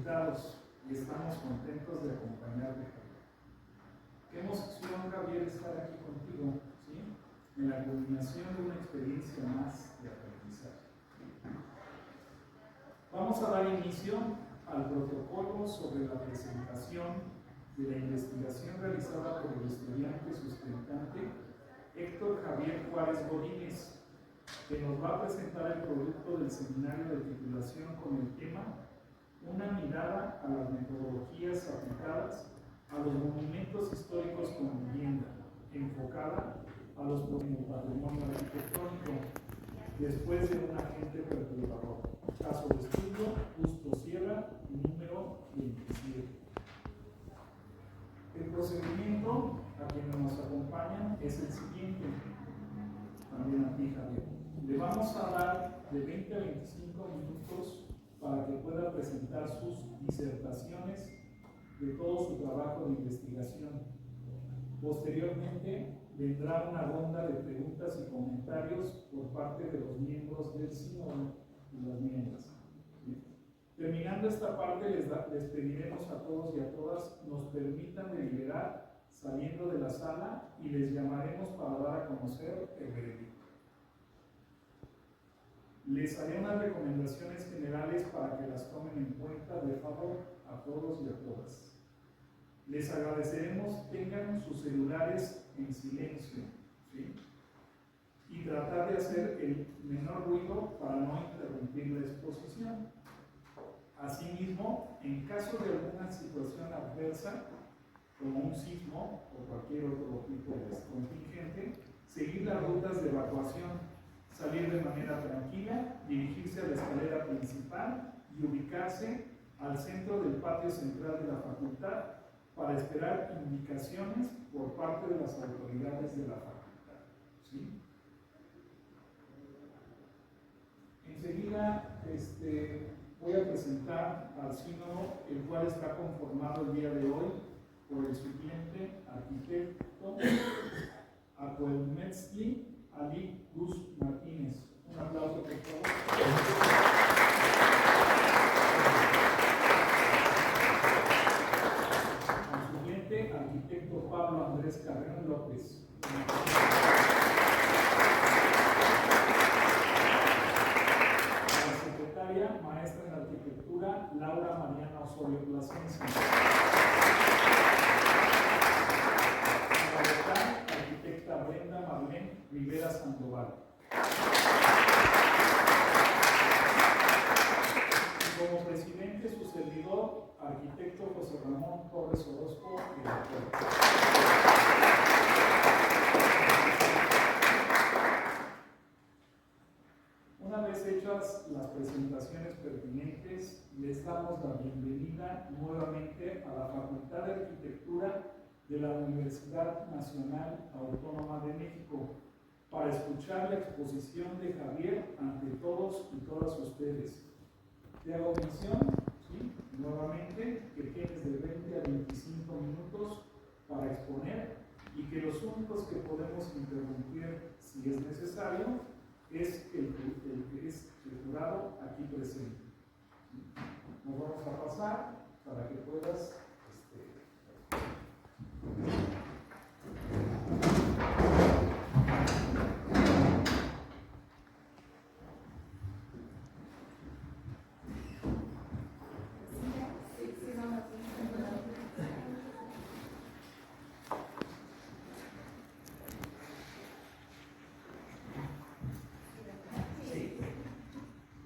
invitados y estamos contentos de acompañarte, Javier. Qué emoción, Javier, estar aquí contigo, ¿sí? En la culminación de una experiencia más de aprendizaje. Vamos a dar inicio al protocolo sobre la presentación de la investigación realizada por el estudiante sustentante Héctor Javier Juárez Godínez, que nos va a presentar el producto del seminario de titulación con el tema Una mirada a las metodologías aplicadas a los monumentos históricos con vivienda, enfocada a los patrimonio arquitectónico, después de un agente perturbador. Caso de estudio, Justo Sierra, número 27. El procedimiento a quienes nos acompañan es el siguiente, también a ti, Javier. Le vamos a dar de 20 a 25 minutos para que pueda presentar sus disertaciones de todo su trabajo de investigación. Posteriormente vendrá una ronda de preguntas y comentarios por parte de los miembros del sínodo y las miembros. Terminando esta parte, les pediremos a todos y a todas nos permitan deliberar saliendo de la sala y les llamaremos para dar a conocer el veredicto. Les haré unas recomendaciones generales para que las tomen en cuenta, de favor, a todos y a todas. Les agradeceremos tengan sus celulares en silencio, ¿sí? Y tratar de hacer el menor ruido para no interrumpir la exposición. Asimismo, en caso de alguna situación adversa, como un sismo o cualquier otro tipo de contingente, seguir las rutas de evacuación, salir de manera tranquila, dirigirse a la escalera principal y ubicarse al centro del patio central de la facultad para esperar indicaciones por parte de las autoridades de la facultad, ¿sí? Enseguida voy a presentar al sínodo, el cual está conformado el día de hoy por el siguiente arquitecto Acuelmetzli Ali Gus Martínez. Un aplauso, por favor. Al siguiente, arquitecto Pablo Andrés Carreón López. La secretaria, maestra en arquitectura, Laura Mariana Osorio Plasencia. La arquitecta Brenda Marlene Rivera Sandoval. Y como presidente, su servidor, arquitecto José Ramón Torres Orozco, director. Una vez hechas las presentaciones pertinentes, les damos la bienvenida nuevamente a la Facultad de Arquitectura de la Universidad Nacional Autónoma de México para escuchar la exposición de Javier ante todos y todas ustedes. Te hago mención, ¿sí? Nuevamente, que tienes de 20 a 25 minutos para exponer y que los únicos que podemos interrumpir, si es necesario, es el jurado aquí presente. Nos vamos a pasar para que puedas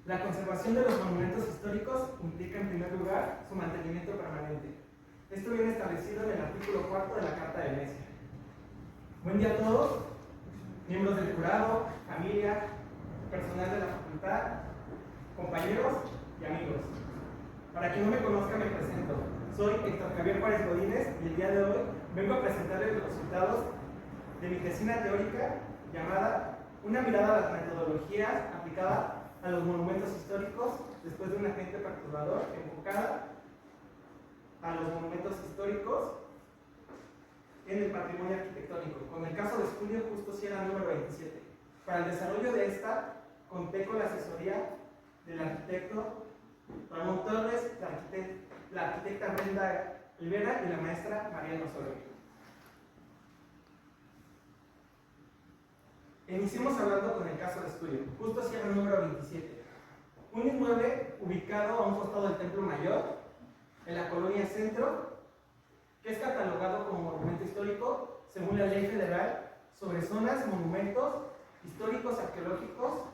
La conservación de los monumentos históricos implica en primer lugar su mantenimiento permanente. Esto viene establecido en el artículo 4 de la Carta de Venecia. Buen día a todos, miembros del jurado, familia, personal de la facultad, compañeros y amigos. Para quien no me conozca, me presento. Soy Héctor Javier Juárez Godínez y el día de hoy vengo a presentarles los resultados de mi tesina teórica llamada Una mirada a las metodologías aplicadas a los monumentos históricos después de un agente perturbador, enfocada a los monumentos históricos en el patrimonio arquitectónico, con el caso de estudio Justo Sierra número 27. Para el desarrollo de esta, conté con la asesoría del arquitecto Ramón Torres, la arquitecta Brenda Rivera y la maestra Mariana Osorio. Iniciemos hablando con el caso de estudio, justo cierre número 27. Un inmueble ubicado a un costado del Templo Mayor, en la colonia Centro, que es catalogado como monumento histórico según la Ley Federal sobre zonas, monumentos históricos arqueológicos.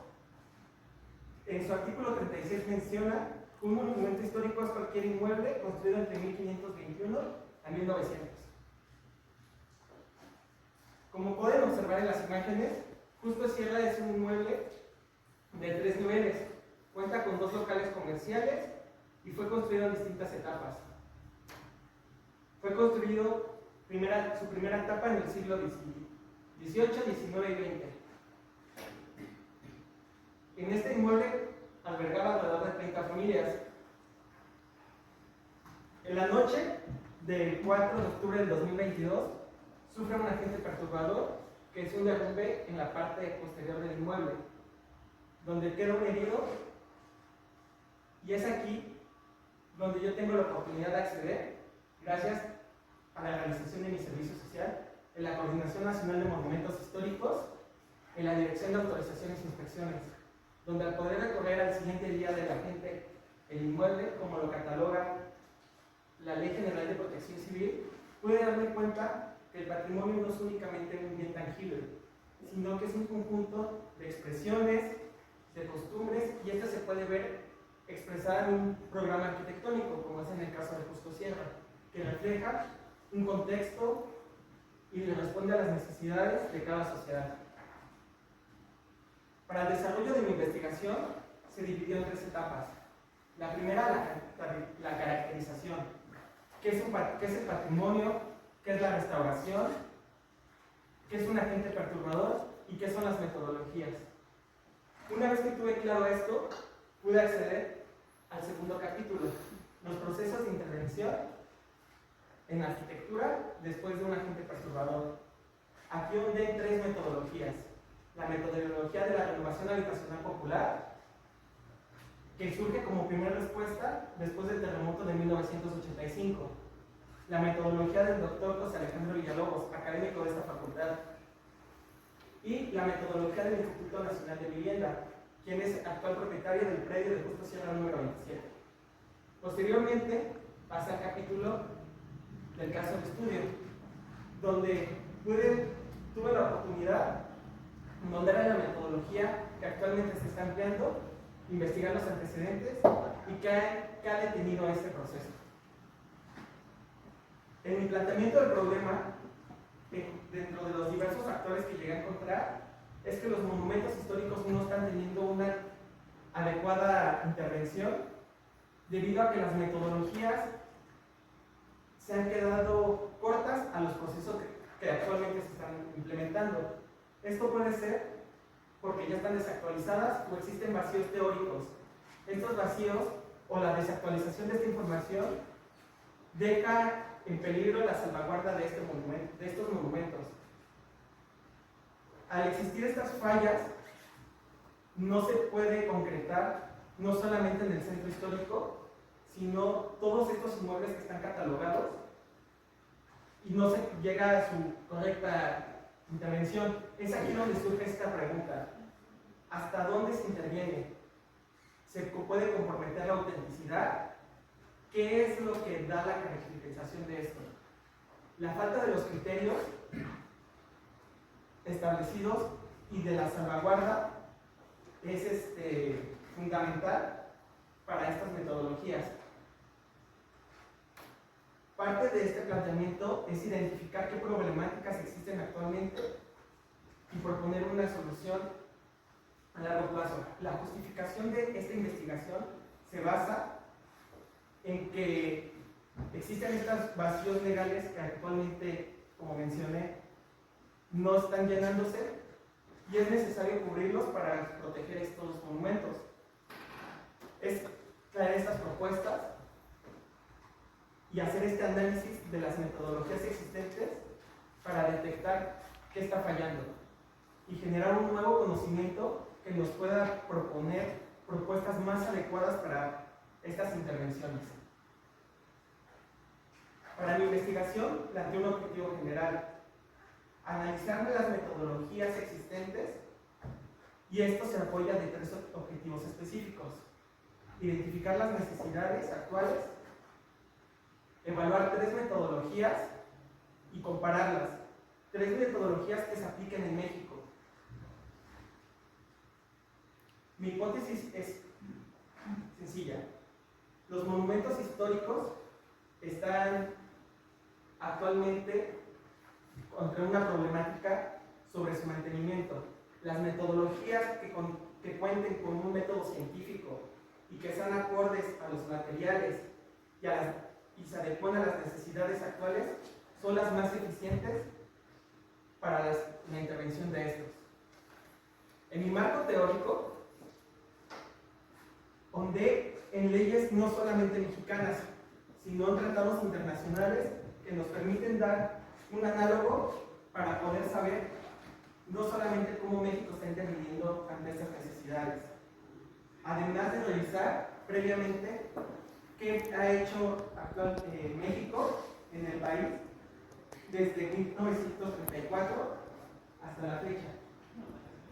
En su artículo 36 menciona: un monumento histórico es cualquier inmueble construido entre 1521 a 1900. Como pueden observar en las imágenes, Justo Sierra es un inmueble de 3 niveles, cuenta con 2 locales comerciales y fue construido en distintas etapas. Fue construido su primera etapa en el siglo XVIII, XIX y XX. En este inmueble albergaba alrededor de 30 familias. En la noche del 4 de octubre del 2022 sufre un agente perturbador, que es un derrumbe en la parte posterior del inmueble, donde queda un herido, y es aquí donde yo tengo la oportunidad de acceder, gracias a la realización de mi servicio social, en la Coordinación Nacional de Monumentos Históricos, en la Dirección de Autorizaciones e Inspecciones, donde al poder recorrer al siguiente día del agente el inmueble, como lo cataloga la Ley General de Protección Civil, pude darme cuenta que el patrimonio no es únicamente un bien tangible, sino que es un conjunto de expresiones, de costumbres, y esto se puede ver expresada en un programa arquitectónico, como es en el caso de Justo Sierra, que refleja un contexto y le responde a las necesidades de cada sociedad. Para el desarrollo de mi investigación se dividió en 3 etapas. La primera, la caracterización. ¿Qué es el patrimonio? ¿Qué es la restauración? ¿Qué es un agente perturbador? ¿Y qué son las metodologías? Una vez que tuve claro esto, pude acceder al segundo capítulo, los procesos de intervención en arquitectura después de un agente perturbador. Aquí ondé 3 metodologías. La metodología de la renovación habitacional popular, que surge como primera respuesta después del terremoto de 1985. La metodología del doctor José Alejandro Villalobos, académico de esta facultad. Y la metodología del Instituto Nacional de Vivienda, quien es actual propietario del predio de Justo Sierra número 27. Posteriormente pasa al capítulo del caso de estudio, donde tuve la oportunidad de mondar en la metodología que actualmente se está empleando, investigar los antecedentes y que ha detenido este proceso. En mi planteamiento del problema, dentro de los diversos factores que llegué a encontrar, es que los monumentos históricos no están teniendo una adecuada intervención debido a que las metodologías se han quedado cortas a los procesos que actualmente se están implementando. Esto puede ser porque ya están desactualizadas o existen vacíos teóricos. Estos vacíos o la desactualización de esta información deja en peligro la salvaguarda de estos monumentos. Al existir estas fallas, no se puede concretar no solamente en el centro histórico, sino todos estos inmuebles que están catalogados, y no se llega a su correcta intervención. Es aquí donde surge esta pregunta: ¿hasta dónde se interviene? ¿Se puede comprometer la autenticidad? ¿Qué es lo que da la caracterización de esto? La falta de los criterios establecidos y de la salvaguarda es fundamental para estas metodologías. Parte de este planteamiento es identificar qué problemáticas existen actualmente y proponer una solución a largo plazo. La justificación de esta investigación se basa en que existen estos vacíos legales que actualmente, como mencioné, no están llenándose y es necesario cubrirlos para proteger estos monumentos. Es traer estas propuestas y hacer este análisis de las metodologías existentes para detectar qué está fallando y generar un nuevo conocimiento que nos pueda proponer propuestas más adecuadas para estas intervenciones. Para mi investigación planteé un objetivo general: analizar las metodologías existentes, y esto se apoya de 3 objetivos específicos: identificar las necesidades actuales, evaluar 3 metodologías y compararlas. 3 metodologías que se apliquen en México. Mi hipótesis es sencilla. Los monumentos históricos están actualmente contra una problemática sobre su mantenimiento. Las metodologías que cuenten con un método científico y que sean acordes a los materiales y se adecuen a las necesidades actuales son las más eficientes para la intervención de estos. En mi marco teórico, ondé en leyes no solamente mexicanas, sino en tratados internacionales que nos permiten dar un análogo para poder saber no solamente cómo México está interviniendo ante estas necesidades, además de revisar previamente qué ha hecho México en el país desde 1934 hasta la fecha,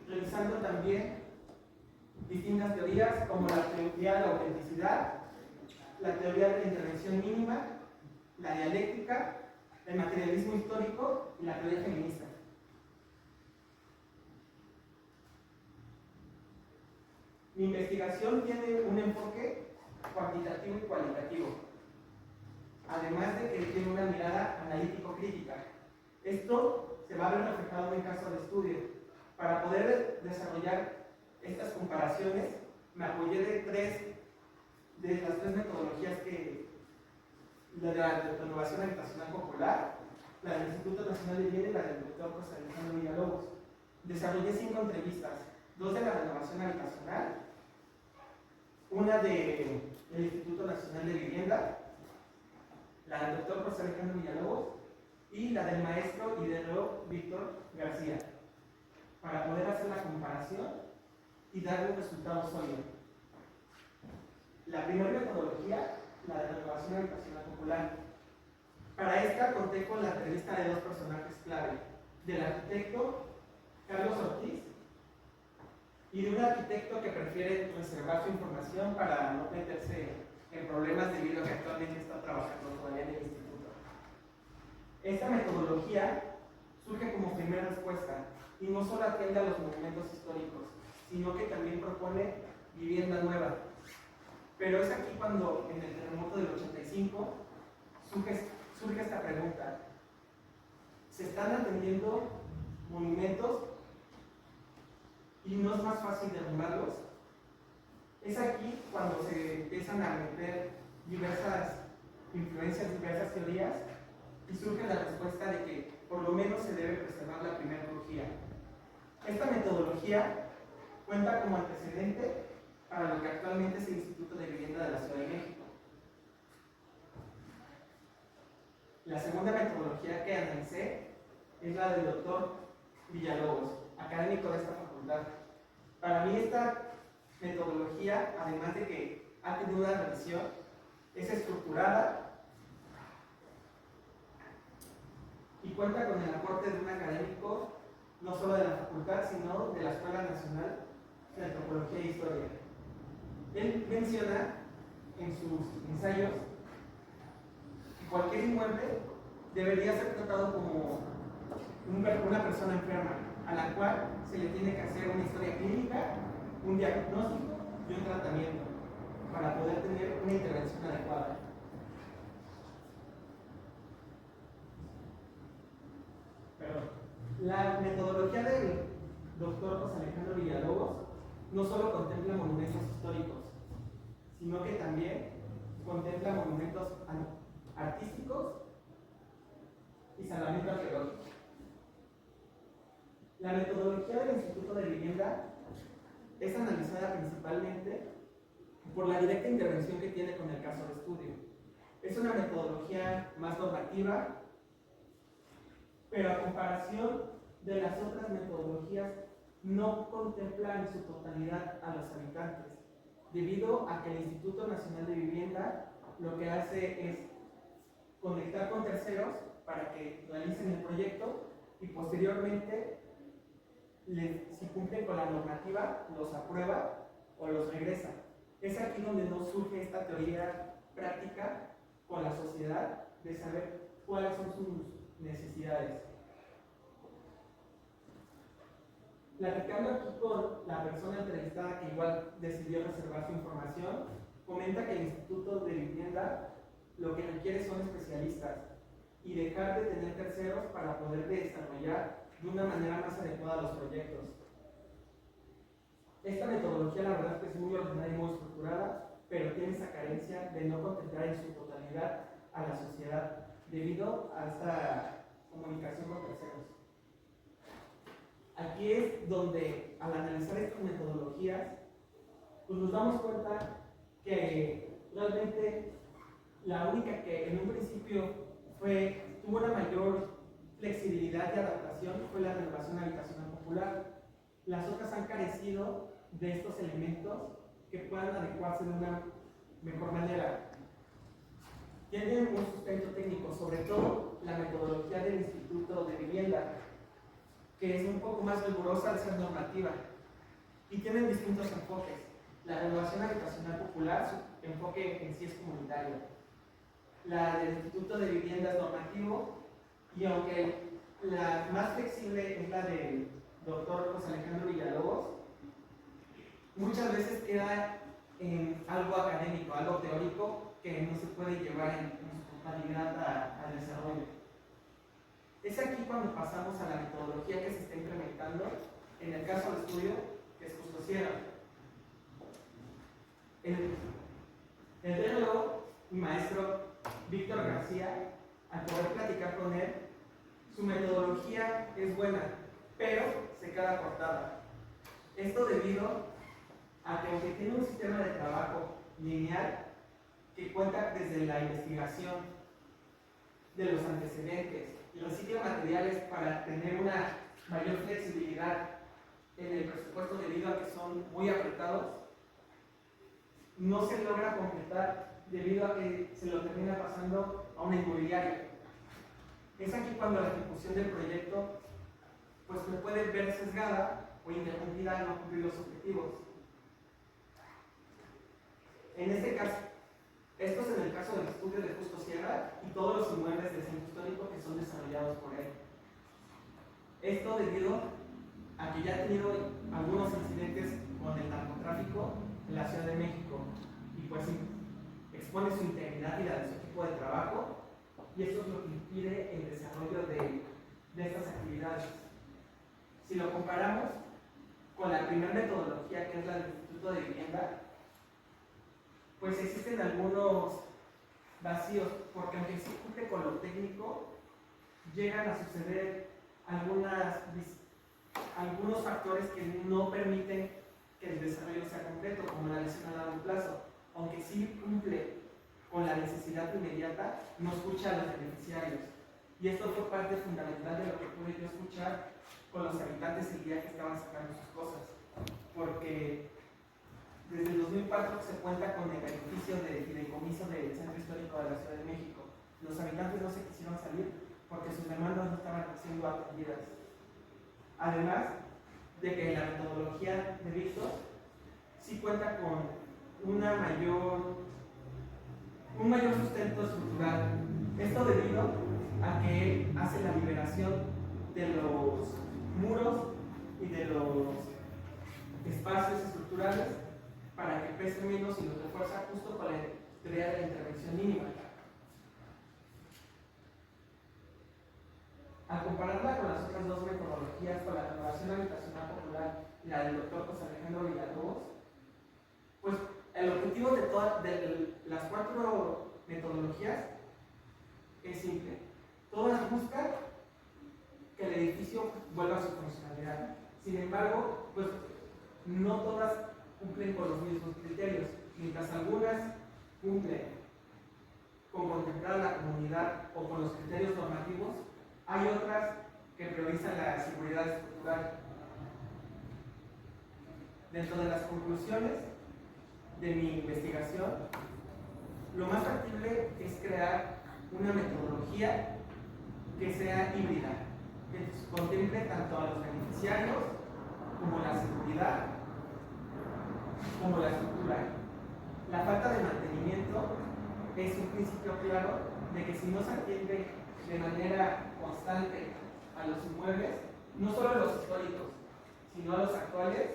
revisando también distintas teorías como la teoría de la autenticidad, la teoría de la intervención mínima, la dialéctica, el materialismo histórico y la teoría feminista. Mi investigación tiene un enfoque cuantitativo y cualitativo, además de que tiene una mirada analítico-crítica. Esto se va a ver reflejado en el caso de estudio. Para poder desarrollar estas comparaciones, me apoyé de las 3 metodologías la de la renovación habitacional popular, la del Instituto Nacional de Vivienda y la del doctor José Alejandro Villalobos. Desarrollé 5 entrevistas, 2 de la renovación habitacional, una del Instituto Nacional de Vivienda, la del doctor José Alejandro Villalobos y la del maestro ideólogo Víctor García, para poder hacer la comparación y dar un resultado sólido. La primera metodología, la de renovación habitacional popular. Para esta conté con la entrevista de 2 personajes clave: del arquitecto Carlos Ortiz y de un arquitecto que prefiere reservar su información para no meterse en problemas debido a que actualmente está trabajando todavía en el instituto. Esta metodología surge como primera respuesta y no solo atiende a los monumentos históricos, sino que también propone vivienda nueva. Pero es aquí cuando, en el terremoto del 85, surge esta pregunta: ¿se están atendiendo monumentos y no es más fácil derrumbarlos? Es aquí cuando se empiezan a meter diversas influencias, diversas teorías, y surge la respuesta de que por lo menos se debe preservar la primera crujía. Esta metodología cuenta como antecedente para lo que actualmente es el Instituto de Vivienda de la Ciudad de México. La segunda metodología que analicé es la del doctor Villalobos, académico de esta facultad. Para mí esta metodología, además de que ha tenido una revisión, es estructurada y cuenta con el aporte de un académico no solo de la facultad, sino de la Escuela Nacional de Antropología e Historia. Él menciona en sus ensayos que cualquier inmueble debería ser tratado como una persona enferma, a la cual se le tiene que hacer una historia clínica, un diagnóstico y un tratamiento para poder tener una intervención adecuada. La metodología del doctor José Alejandro Villalobos no solo contempla monumentos históricos, sino que también contempla monumentos artísticos y salvamento arqueológico. La metodología del Instituto de Vivienda es analizada principalmente por la directa intervención que tiene con el caso de estudio. Es una metodología más normativa, pero a comparación de las otras metodologías no contempla en su totalidad a los habitantes, debido a que el Instituto Nacional de Vivienda lo que hace es conectar con terceros para que realicen el proyecto y posteriormente, si cumplen con la normativa, los aprueba o los regresa. Es aquí donde no surge esta teoría práctica con la sociedad de saber cuáles son sus necesidades. Platicando aquí con la persona entrevistada que igual decidió reservar su información, comenta que el Instituto de Vivienda lo que requiere son especialistas y dejar de tener terceros para poder desarrollar de una manera más adecuada los proyectos. Esta metodología la verdad es que es muy ordenada y muy estructurada, pero tiene esa carencia de no contemplar en su totalidad a la sociedad debido a esta comunicación con terceros. Aquí es donde, al analizar estas metodologías, pues nos damos cuenta que realmente la única que en un principio tuvo una mayor flexibilidad de adaptación fue la renovación habitacional popular. Las otras han carecido de estos elementos que puedan adecuarse de una mejor manera. Tienen un sustento técnico, sobre todo la metodología del Instituto de Vivienda, que es un poco más rigurosa al ser normativa, y tienen distintos enfoques. La renovación habitacional popular, su enfoque en sí es comunitario. La del Instituto de Vivienda es normativo, y aunque la más flexible es la del doctor José Alejandro Villalobos, muchas veces queda en algo académico, algo teórico, que no se puede llevar en su totalidad al desarrollo. Es aquí cuando pasamos a la metodología que se está implementando en el caso de estudio, que es Justo Sierra. El biólogo y maestro Víctor García, al poder platicar con él, su metodología es buena, pero se queda cortada. Esto debido a que aunque tiene un sistema de trabajo lineal que cuenta desde la investigación de los antecedentes y recicla materiales para tener una mayor flexibilidad en el presupuesto debido a que son muy apretados, no se logra completar debido a que se lo termina pasando a una inmobiliaria. Es aquí cuando la ejecución del proyecto pues puede ver sesgada o interrumpida al no cumplir los objetivos. En este caso, esto es en el caso del estudio de Justo Sierra y todos los inmuebles del centro histórico que son desarrollados por él. Esto debido a que ya ha tenido algunos incidentes con el narcotráfico en la Ciudad de México y pues expone su integridad y la de su equipo de trabajo, y esto es lo que impide el desarrollo de estas actividades. Si lo comparamos con la primera metodología, que es la del Instituto de Vivienda, pues existen algunos vacíos, porque aunque sí cumple con lo técnico, llegan a suceder algunos factores que no permiten que el desarrollo sea completo, como la lesión a largo plazo. Aunque sí cumple con la necesidad inmediata, no escucha a los beneficiarios. Y esto fue parte fundamental de lo que pude yo escuchar con los habitantes el día que estaban sacando sus cosas. Porque desde el 2004 se cuenta con el beneficio de fideicomiso del Centro Histórico de la Ciudad de México. Los habitantes no se quisieron salir porque sus demandas no estaban siendo atendidas. Además de que la metodología de Víctor sí cuenta con un mayor sustento estructural. Esto debido a que él hace la liberación de los muros y de los espacios estructurales para que pesen menos y los refuerza justo con la teoría de la intervención mínima. Al compararla con las otras dos metodologías, con la renovación habitacional popular y la del doctor José Alejandro Villalobos, pues el objetivo de las cuatro metodologías es simple. Todas buscan que el edificio vuelva a su funcionalidad. Sin embargo, pues no todas cumplen con los mismos criterios. Mientras algunas cumplen con contemplar a la comunidad o con los criterios normativos, hay otras que priorizan la seguridad estructural. Dentro de las conclusiones de mi investigación, lo más factible es crear una metodología que sea híbrida, que contemple tanto a los beneficiarios como la seguridad, como la estructura. La falta de mantenimiento es un principio claro de que si no se atiende de manera constante a los inmuebles, no solo a los históricos, sino a los actuales,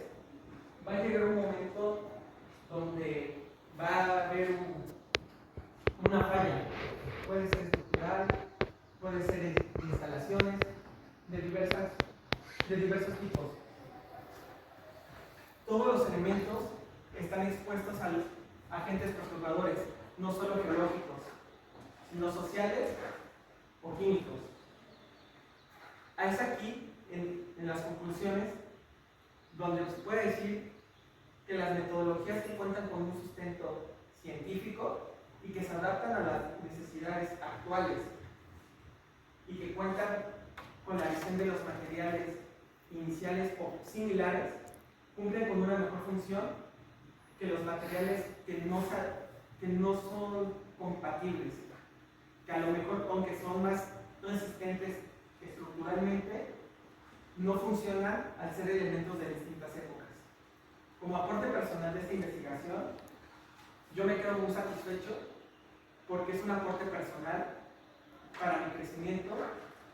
va a llegar un momento donde va a haber una falla. Puede ser estructural, puede ser en instalaciones de diversos tipos. Todos los elementos están expuestos a los agentes perturbadores, no solo geológicos, sino sociales o químicos. Es aquí, en las conclusiones, donde se puede decir que las metodologías que cuentan con un sustento científico y que se adaptan a las necesidades actuales y que cuentan con la visión de los materiales iniciales o similares, cumplen con una mejor función que los materiales que no son compatibles, que a lo mejor, aunque son más resistentes estructuralmente, no funcionan al ser elementos de distintas épocas. Como aporte personal de esta investigación, yo me quedo muy satisfecho porque es un aporte personal para mi crecimiento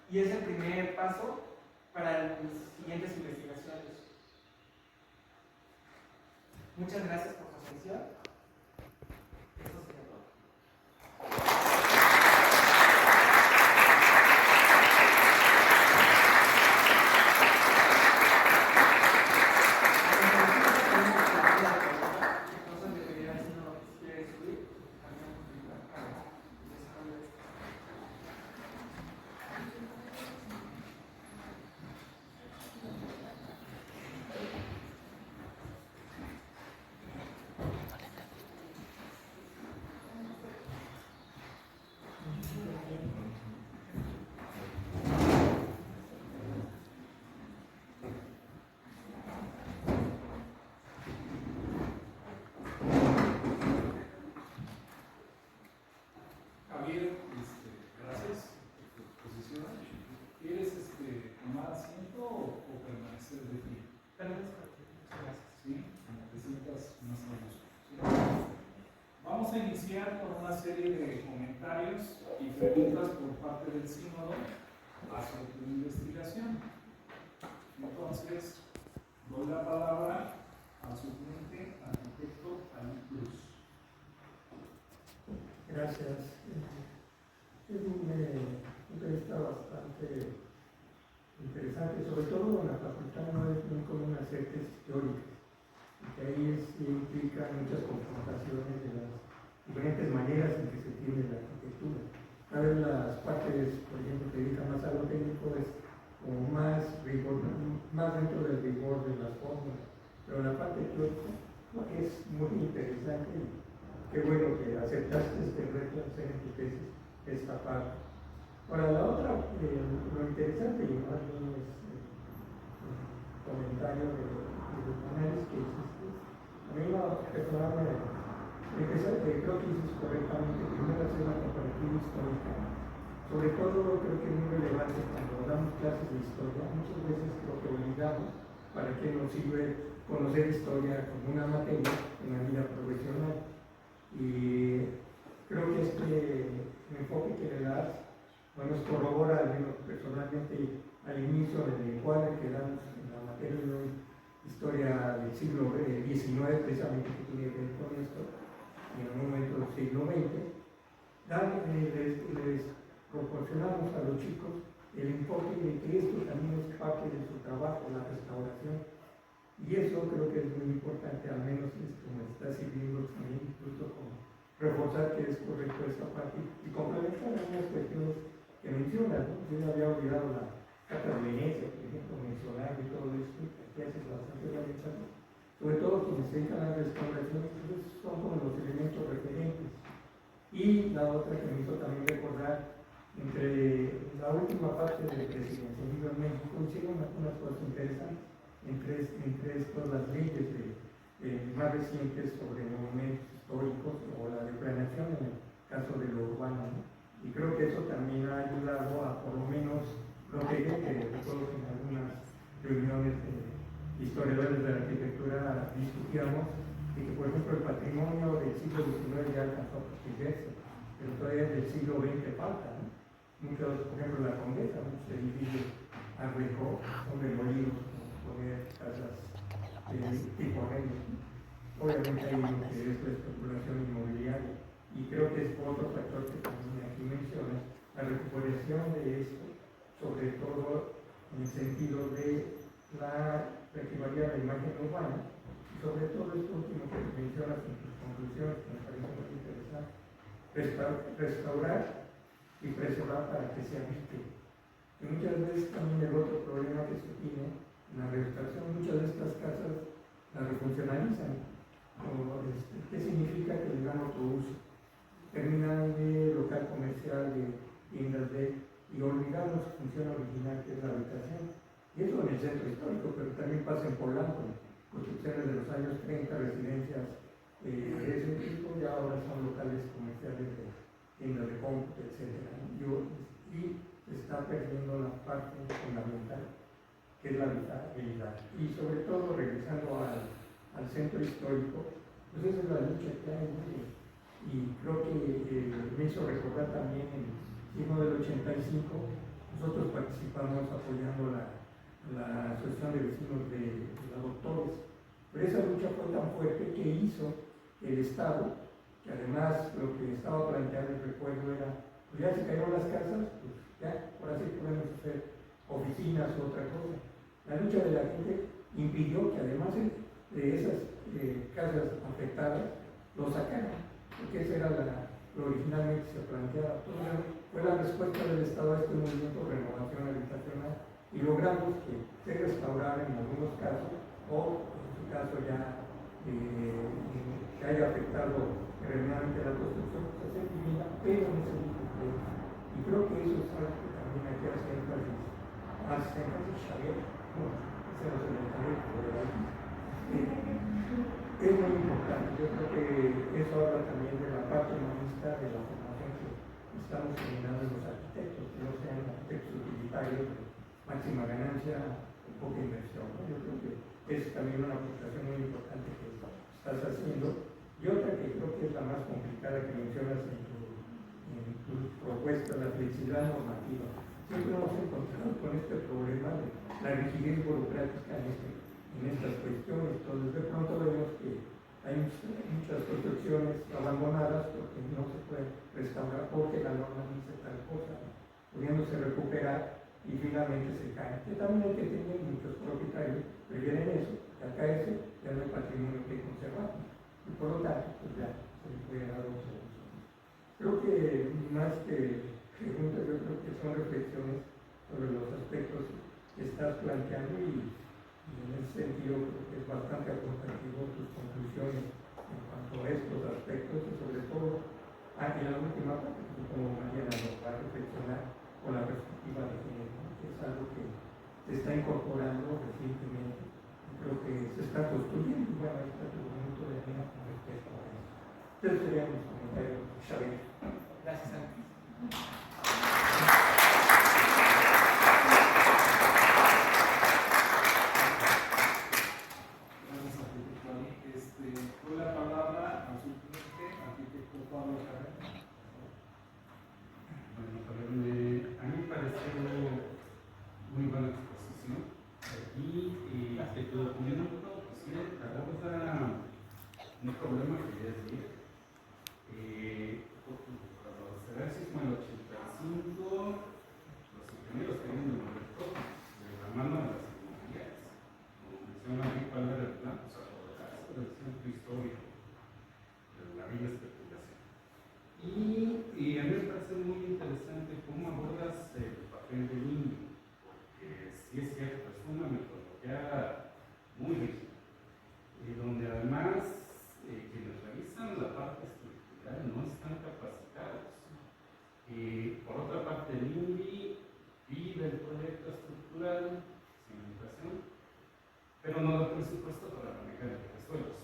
y es el primer paso para mis siguientes investigaciones. Muchas gracias por su atención. Esto sería todo. Javier, gracias por tu exposición. ¿Quieres tomar asiento o permanecer de pie? Gracias. ¿Sí? Te sientas más a gusto. ¿Sí? Vamos a iniciar con una serie de comentarios y preguntas por parte del sínodo hacia tu investigación. Entonces, doy la palabra al suplente arquitecto Ali Cruz. Gracias. Es una entrevista bastante interesante, sobre todo en la facultad no es muy común hacer tesis teóricas, porque ahí implica muchas confrontaciones de las diferentes maneras en que se tiene la arquitectura. A ver, las partes, por ejemplo, que dedican más a lo técnico es como más rigor, más dentro del rigor de las fórmulas, pero la parte teórica es muy interesante. Qué bueno que aceptaste este reto de hacer en tu tesis esta parte. Ahora, la otra, lo interesante y más bien es el comentario de los paneles que hiciste. A mí creo que hiciste correctamente, primero hacer una comparativa histórica. Sobre todo creo que es muy relevante cuando damos clases de historia, muchas veces creo que olvidamos para qué nos sirve conocer historia como una materia en la vida profesional. Y creo que este enfoque que le das, bueno, nos corrobora, al menos personalmente, al inicio del lenguaje que damos en la materia de historia del siglo XIX, precisamente que tiene que ver con esto, y en un momento del siglo XX, les proporcionamos a los chicos el enfoque de que esto también es parte de su trabajo, la restauración. Y eso creo que es muy importante, al menos esto me está sirviendo también incluso como reforzar que es correcto esta parte y complementar algunas cuestiones que mencionas, ¿no? Yo me había olvidado la Cata de Venecia, por ejemplo, mencionar y todo esto, que aquí haces bastante organizado. Sobre todo quienes se dedican a las restauraciones, pues son como los elementos referentes. Y la otra que me hizo también recordar, entre la última parte del presidencialismo en México, hicieron unas cosas interesantes. Entre esto, las leyes más recientes sobre monumentos históricos o la de planeación en el caso de lo urbano, ¿no? Y creo que eso también ha ayudado a, por lo menos, lo que recuerdo que en algunas reuniones de historiadores de la arquitectura discutíamos, de que, por ejemplo, el patrimonio del siglo XIX ya alcanzó a protegerse, pero todavía del siglo XX falta, ¿no? Muchos, por ejemplo, la Condesa, muchos edificios arrejó, son demolidos, poner casas tipo arreglo. Obviamente hay lo que es la especulación inmobiliaria, y creo que es otro factor que también aquí menciona, la recuperación de esto, sobre todo en el sentido de la equivalía a la imagen urbana, y sobre todo esto último que mencionas en tus conclusiones, que me parece muy interesante, restaurar y preservar para que se habite. Y muchas veces también el otro problema que se tiene en la restauración, muchas de estas casas las refuncionalizan. ¿Qué significa que le dan otro uso? Terminan de local comercial, de tiendas y olvidamos su función original, que es la habitación. Y eso en el centro histórico, pero también pasa en Polanco, construcciones de los años 30, residencias de ese tipo, ya ahora son locales comerciales de tiendas de cómputo, etc. Y se está perdiendo la parte fundamental, que es la habitabilidad. Y sobre todo, regresando al centro histórico, pues esa es la lucha que hay, ¿no? Y creo que me hizo recordar también en el sismo del 85, nosotros participamos apoyando la asociación de vecinos de los doctores, pero esa lucha fue tan fuerte que hizo que el Estado, que además lo que estaba planteando, recuerdo, era, pues ya se cayeron las casas, pues ya, ahora sí podemos hacer oficinas u otra cosa. La lucha de la gente impidió que además de esas casas afectadas, lo sacaran, porque esa era lo originalmente se planteaba. Entonces, fue la respuesta del Estado a este movimiento de renovación habitacional y logramos que se restaurara en algunos casos, o en su caso ya que haya afectado realmente la construcción, pues se elimina, pero no se incumple. Y creo que eso es algo que también hay que hacer énfasis, Xavier, no, ese no se lo Xavier, pero es muy importante. Yo creo que eso habla también de la parte humanista de la formación que estamos generando en los arquitectos, que no sean arquitectos utilitarios de máxima ganancia, poca inversión, ¿no? Yo creo que es también una aportación muy importante que estás haciendo. Y otra que creo que es la más complicada que mencionas en tu propuesta, la flexibilidad normativa. Siempre hemos encontrado con este problema de la rigidez burocrática en estas cuestiones. Entonces, de pronto vemos que hay muchas construcciones abandonadas porque no se pueden restaurar porque la norma dice tal cosa, ¿no? Pudiéndose recuperar y finalmente se caen. Que también hay que tener muchos propietarios prefieren eso, que al caerse ya no hay patrimonio que conservar. Y por lo tanto, pues ya se le puede dar otra solución. Creo que más que preguntas, yo creo que son reflexiones sobre los aspectos que estás planteando y en ese sentido creo que es bastante aportativo tus conclusiones en cuanto a estos aspectos y sobre todo en la última parte, como Mariana nos va a reflexionar con la perspectiva de género, que es algo que se está incorporando recientemente. Creo que se está construyendo y bueno, ahí está tu momento de arena con respecto a eso. Entonces serían mis comentarios, Xavier. Gracias, Ángel. Gracias, arquitecto. Doy la palabra a su cliente, arquitecto Pablo Carrera. Bueno, a mí me pareció muy buena exposición. Y tu documento pues, aborda un problema que ya es decir. Cuando se da el sismo en el 85, los ingenieros querían demoler todo, de la mano de las inmobiliarias. Como menciona aquí, ¿cuál era el plan? Pues apoderarse del centro histórico, de la villa especulación. Y a mí me parece muy interesante cómo abordas el papel del niño, porque sí es cierto, es una metodología muy rígida, y donde además quienes realizan la parte estructural no están capacitados. Y por otra parte, el INVI pide el proyecto estructural, cimentación, pero no da presupuesto para manejar el suelos.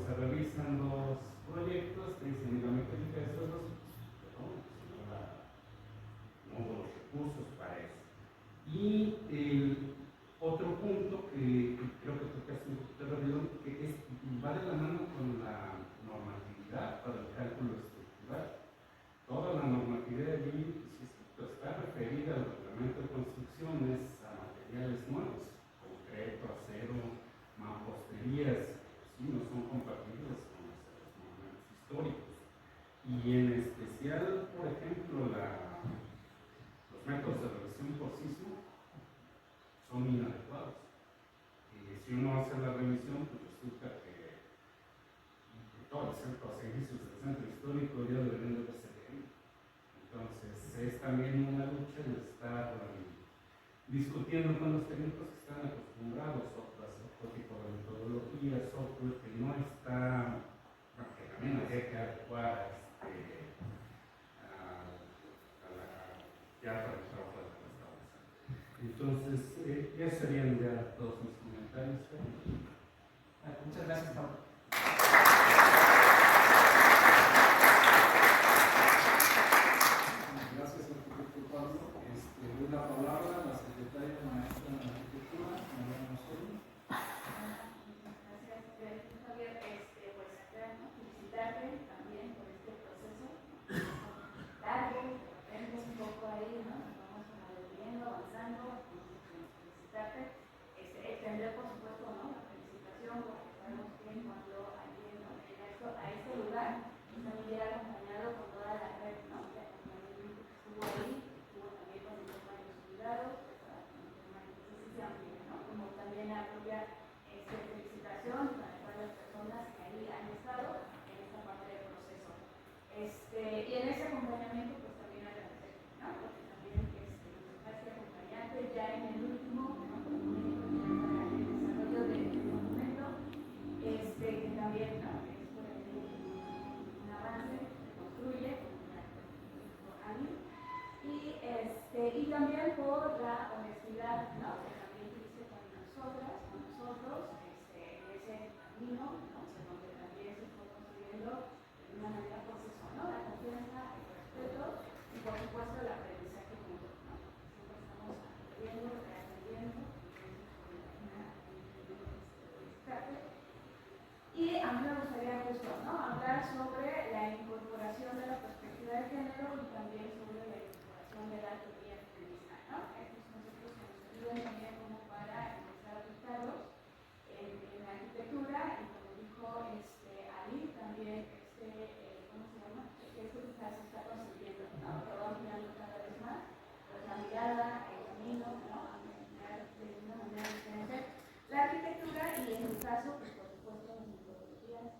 se revisan los proyectos, te dicen, mira, me califica de sueldos, pero no hubo los recursos para eso. Y el otro punto que creo que tocaste un poquito rápido, que va de la mano con la normatividad para el cálculo estructural. Toda la normatividad allí está referida al reglamento de construcciones a materiales nuevos, concreto, acero, mamposterías, sí, no son compatibles con los monumentos históricos. Y en especial, por ejemplo, los métodos de revisión por sismo son inadecuados. Si uno hace la revisión, pues resulta que todos los servicios del centro histórico ya deberían de ser bien. Entonces, es también una lucha de estar discutiendo con los técnicos que están acostumbrados a otro tipo de metodologías, software que no está, que también habría que adecuar ya para el trabajo de la restauración. Entonces, ya serían ya todos mis comentarios. Muchas gracias, Pablo. Gracias, arquitecto Pablo. Doy la palabra a la secretaria maestra de arquitectura, Mariana Osorio. Gracias, Javier. Pues, felicitarte también por este proceso largo, tenemos un poco ahí, ¿no? Vamos viendo, avanzando, felicitarte. Extender, por supuesto, ¿no? La felicitación, porque sabemos que cuando alguien a este lugar, también llega acompañado con toda la red, ¿no? De acompañamiento que estuvo ahí, estuvo también con el tema de los cuidados, con el tema de la necesidad, ¿no? Como también la propia felicitación para todas las personas que ahí han estado en esta parte del proceso. Y en ese acompañamiento, pues también agradecer, ¿no? Porque también este acompañante ya en el último, ¿no? Para el desarrollo del documento, que también, ¿no? Es por ahí un avance, se construye ahí. Y también por la honestidad, ¿no? Que también dice con nosotros, en ese camino, ¿no? Donde también se fue construyendo de una manera, pues eso, ¿no? La confianza, el respeto y por supuesto el aprendizaje junto, ¿no? Siempre estamos aprendiendo, reaprendiendo, y a mí me gustaría justo, ¿no? Hablar sobre la incorporación de la perspectiva de género y también sobre la incorporación de la teoría feminista, ¿no? Estos conceptos que nos ayudan también como para empezar a aplicarlos en la arquitectura y como dijo Ali, también ¿cómo se llama? Que esto quizás se está construyendo, ¿no? Lo va ampliando cada vez más, pues la mirada, el camino, ¿no? A mirar de una manera diferente la arquitectura y en el caso, pues por supuesto, las metodologías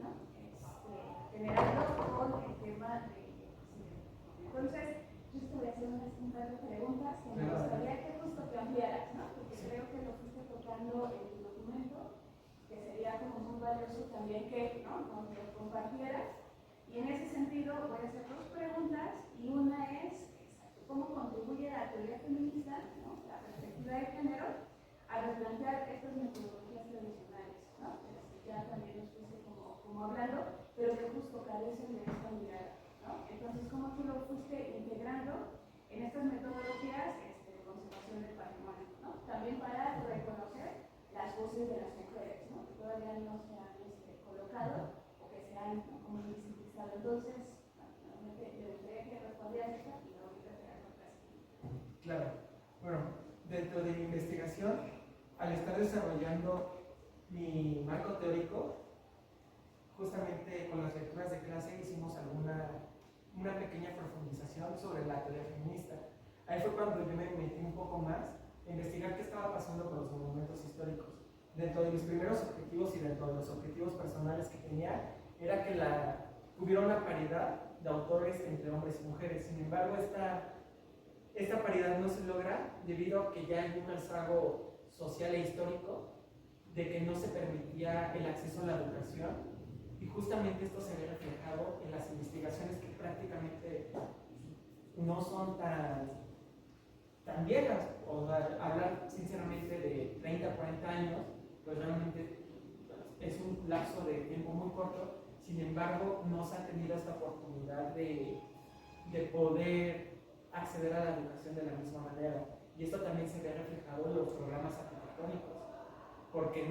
¿no? Generando con el tema de entonces, yo te voy a hacer un par de preguntas que me gustaría que justo cambiaras, ¿no? Porque creo que lo fuiste tocando en tu documento, que sería como muy valioso también que, ¿no? Cuando lo compartieras. Y en ese sentido voy a hacer dos preguntas y una es cómo contribuye la teoría feminista, ¿no? La perspectiva de género, a replantear estas metodologías tradicionales, ¿no? Ya también nos fuiste como hablando, pero que justo carecen de esta mirada, ¿no? Entonces, ¿cómo tú lo fuiste integrando en estas metodologías de conservación del patrimonio, ¿no? También para reconocer las voces de las mujeres, ¿no? Que todavía no se han colocado o que se han, ¿no? Como invisibilizado. Entonces, me gustaría que respondieras esta y luego te hagas otras. Claro. Bueno, dentro de mi investigación, al estar desarrollando mi marco teórico, justamente con las lecturas de clase hicimos una pequeña profundización sobre la teoría feminista. Ahí fue cuando yo me metí un poco más a investigar qué estaba pasando con los monumentos históricos. Dentro de mis primeros objetivos y dentro de los objetivos personales que tenía, era que hubiera una paridad de autores entre hombres y mujeres. Sin embargo, esta paridad no se logra debido a que ya hay un rezago social e histórico de que no se permitía el acceso a la educación, y justamente esto se ve reflejado en las investigaciones que prácticamente no son también, o sea, hablar sinceramente de 30, 40 años, pues realmente es un lapso de tiempo muy corto. Sin embargo, no se ha tenido esta oportunidad de poder acceder a la educación de la misma manera. Y esto también se ve reflejado en los programas arquitectónicos, porque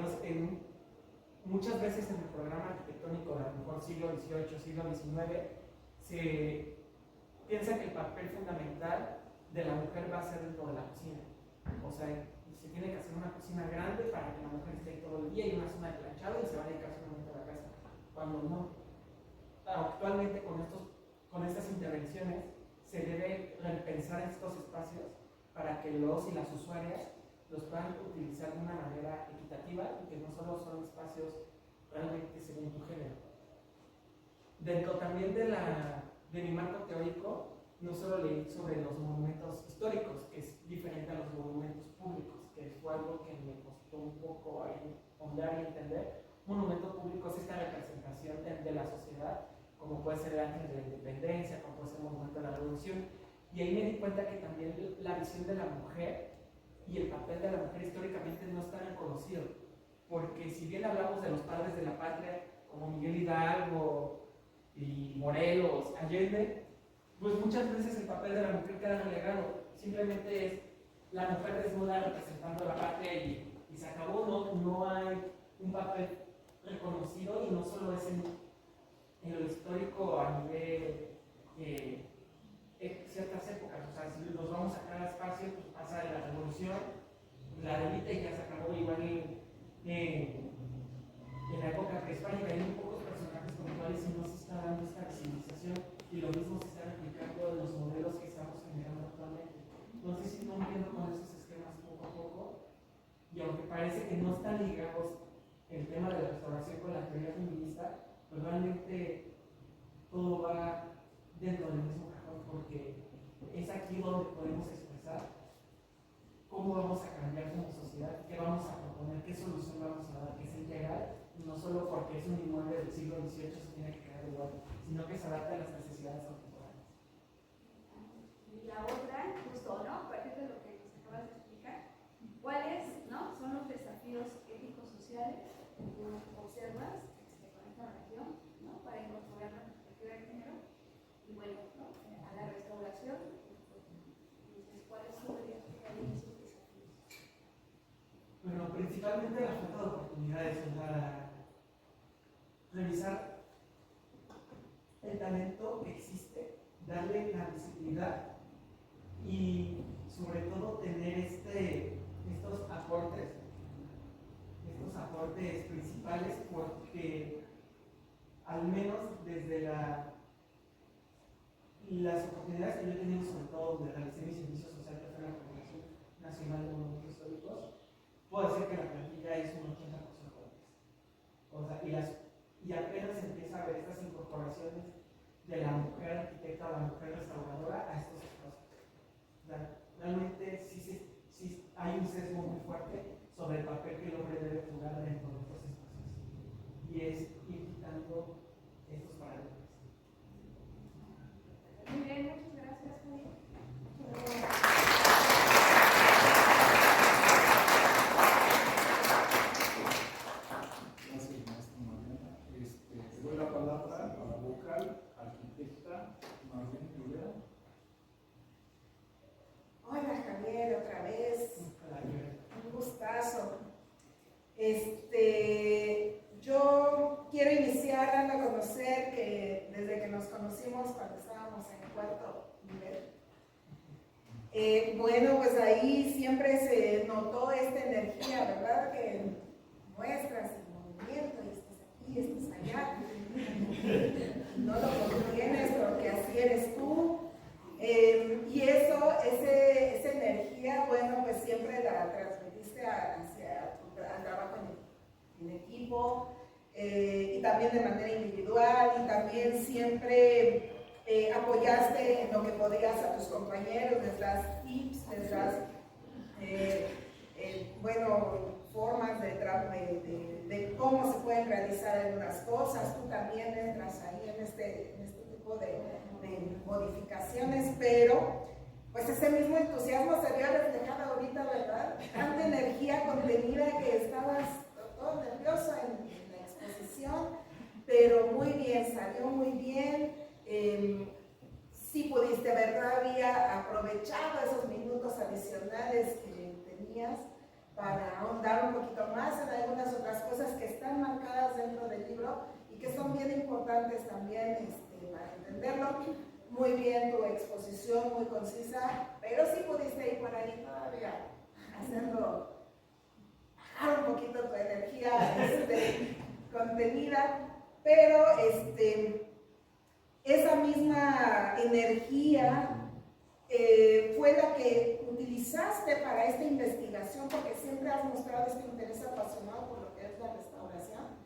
muchas veces en el programa arquitectónico de a lo mejor siglo XVIII, siglo XIX, se piensa que el papel fundamental de la mujer va a ser dentro de la cocina. O sea, se tiene que hacer una cocina grande para que la mujer esté ahí todo el día y una zona de planchado y se va a dedicar solamente a la casa. Cuando no. Actualmente con estas intervenciones se debe repensar estos espacios para que los y las usuarias los puedan utilizar de una manera equitativa y que no solo son espacios realmente según tu género. Dentro también de mi marco teórico, no solo leí sobre los monumentos históricos, que es diferente a los monumentos públicos, que fue algo que me costó un poco ahí honrar y entender. Un monumento público es esta representación de la sociedad, como puede ser el Ángel de la Independencia, como puede ser el Monumento de la Revolución. Y ahí me di cuenta que también la visión de la mujer y el papel de la mujer históricamente no está reconocido, porque si bien hablamos de los padres de la patria, como Miguel Hidalgo y Morelos, Allende, pues muchas veces el papel de la mujer queda relegado. Simplemente es la mujer desnuda representando la patria y se acabó. No hay un papel reconocido, y no solo es en lo histórico a nivel ciertas épocas. O sea, si nos vamos a cada espacio, pues pasa de la revolución, la delita y ya se acabó. Igual en la época prehispánica hay muy pocos personajes puntuales y no se está dando esta visibilización, y lo mismo se está replicando en los modelos que estamos generando actualmente. Entonces, si no entiendo con esos esquemas poco a poco, y aunque parece que no están ligados el tema de la restauración con la teoría feminista, pues realmente todo va dentro del mismo cajón, porque es aquí donde podemos expresar cómo vamos a cambiar como sociedad, qué vamos a proponer, qué solución vamos a dar, que es integral, no solo porque es un inmueble del siglo XVIII se tiene que quedar igual, sino que se adapta a las necesidades contemporáneas. Y la otra, justo, ¿no? A partir de lo que nos acabas de explicar, ¿cuáles, no, son los desafíos éticos sociales que tú observas con esta región, ¿no? Para incorporar la perspectiva de género y, bueno, ¿no? A la restauración? Entonces, ¿cuáles podrían ser esos desafíos? Bueno, principalmente la falta de oportunidades, o sea, revisar el talento que existe, darle la visibilidad y sobre todo tener estos aportes principales, porque al menos desde las oportunidades que yo he tenido, sobre todo donde realicé mi servicio social que fue la Coordinación Nacional de Monumentos Históricos, puedo decir que la plantilla es un 80% jóvenes. O sea, y apenas empieza a ver estas incorporaciones de la mujer arquitecta o la mujer restauradora a estos espacios. O sea, realmente sí hay un sesgo muy fuerte sobre el papel que el hombre debe jugar dentro de estos espacios. Y es ir quitando estos paradigmas. Muy bien, muchas gracias, Julio. Gracias, maestra Mariana. Le doy la palabra a la vocal arquitecta Marlene Rivera. Hola Javier, otra vez. Un gustazo. Yo quiero iniciar dando a conocer que desde que nos conocimos cuando estábamos en el cuarto nivel, bueno, pues ahí siempre se notó esta energía, ¿verdad? Que muestras el movimiento, y estás aquí, estás allá. No lo contienes porque así eres tú. Y esa energía, bueno, pues siempre la transmitiste al trabajo en equipo, y también de manera individual, y también siempre apoyaste en lo que podías a tus compañeros, les das tips, les das, formas de cómo se pueden realizar algunas cosas. Tú también entras ahí en este tipo de modificaciones, pero pues ese mismo entusiasmo se vio reflejado ahorita, ¿verdad? Tanta energía contenida que estabas todo nervioso en la exposición, pero muy bien, salió muy bien. Sí pudiste, ¿verdad? Había aprovechado esos minutos adicionales que tenías para ahondar un poquito más en algunas otras cosas que están marcadas dentro del libro y que son bien importantes también para entenderlo. Muy bien tu exposición, muy concisa, pero sí pudiste ir por ahí todavía haciendo bajar un poquito tu energía contenida, pero esa misma energía fue la que utilizaste para esta investigación, porque siempre has mostrado este interés apasionado por lo que es la restauración.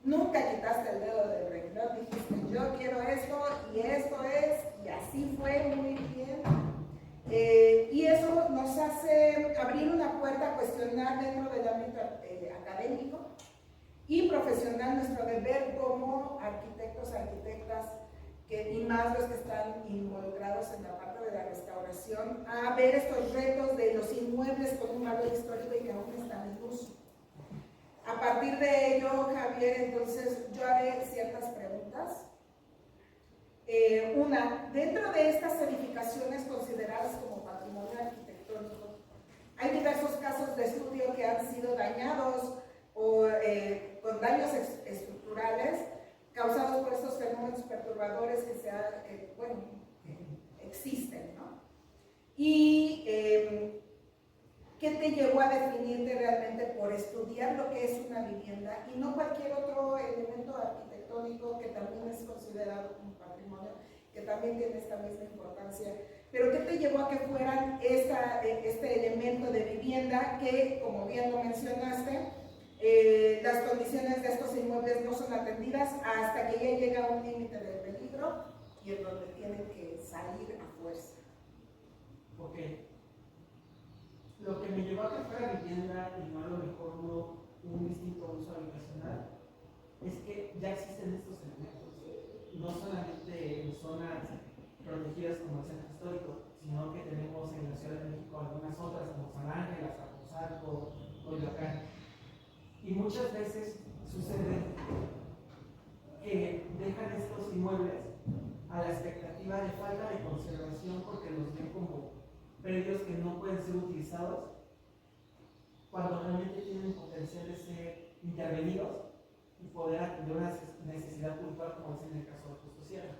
Nunca quitaste el dedo del renglón, dijiste yo quiero esto y esto es, y así fue, muy bien. Y eso nos hace abrir una puerta a cuestionar dentro del ámbito académico y profesional nuestro deber como arquitectos, arquitectas, y más los que están involucrados en la parte de la restauración, a ver estos retos de los inmuebles con un valor histórico y que aún están en uso. A partir de ello, Javier, entonces yo haré ciertas preguntas. Una, dentro de estas edificaciones consideradas como patrimonio arquitectónico, hay diversos casos de estudio que han sido dañados o con daños estructurales causados por estos fenómenos perturbadores que existen, ¿no? Y ¿qué te llevó a definirte realmente por estudiar lo que es una vivienda y no cualquier otro elemento arquitectónico que también es considerado como patrimonio, que también tiene esta misma importancia? Pero ¿qué te llevó a que fueran este elemento de vivienda que, como bien lo mencionaste, las condiciones de estos inmuebles no son atendidas hasta que ya llega a un límite de peligro y en donde tienen que salir a fuerza? Ok. Lo que me llevó a que fuera vivienda y no a lo mejor un distinto uso habitacional es que ya existen estos elementos, no solamente en zonas protegidas como el centro histórico, sino que tenemos en la Ciudad de México algunas otras como San Ángel, Azcapotzalco, Coyoacán. Y muchas veces sucede que dejan estos inmuebles a la expectativa de falta de conservación porque los ven como predios que no pueden ser utilizados cuando realmente tienen potencial de ser intervenidos y poder atender una necesidad puntual, como es en el caso de Justo Sierra.